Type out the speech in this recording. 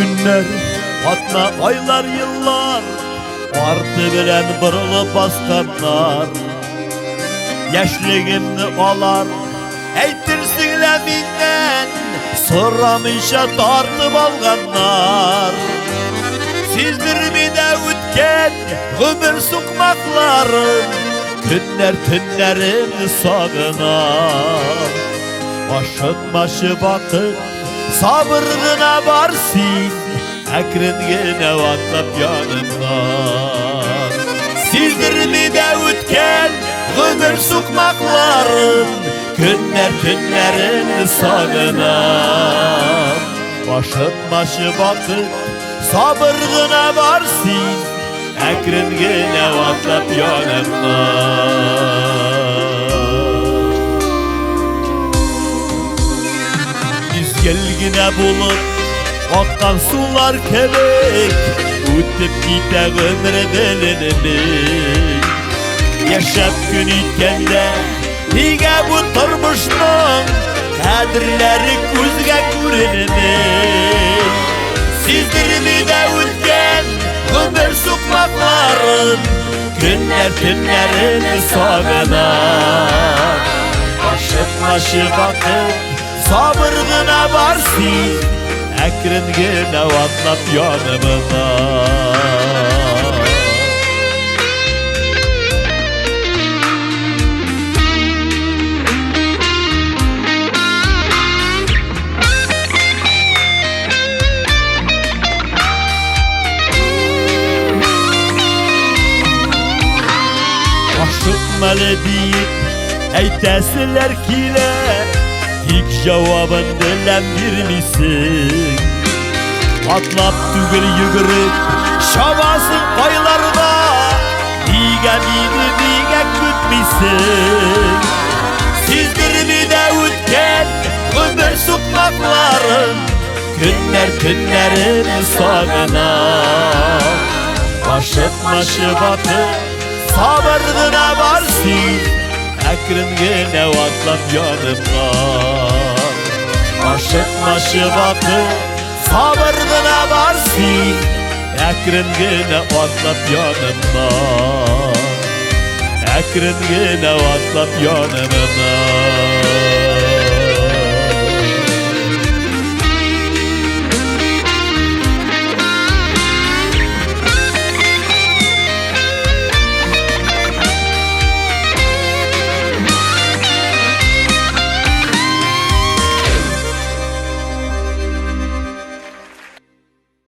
günler, hatta aylar, yıllar vardı bilen bırılıp baskanlar. Yaşlığımni alar eytirsinler menden, soramışa tartıp alganlar. Sizdirmide ütken ömür sokmaklarım, günler tünlerimni sağınar. Başın başı bakıp sabırgına varsın, ekringine vatlap yanımdan. Sizdirmide ütken ömür sokmaklarım, günler tünlerimni sağınar. Başın başı bakıp sabırgına varsın, ekringine vatlap yanımdan. Gelgine bulup akkan sular kelek, ötüp gide ömre belenimi. Yaşap gün itkende hige bu turmuşnun kadirleri gözge görünimi. Sizdirmide ütken ömür sokmaklarım, günler tünlerini sağınar. Başı bakıp sabırgına varsın, ekringine vatlap yanımdan. Aşıkmalı deyip eytesiler kile, İlk cevabın dilen vermişsin. Atlap tügül yıgırıp şabasın aylarda, diye gütmişsin. Sizdirmide ütken ömür sokmaklarım, günler tünlerini sağınar. Başı batıp sabırgına varsın, ekringine vatlap yanımdan. Başı bakıp sabırgına varsın, ekringine vatlap yanımdan. Ekringine vatlap yanımdan.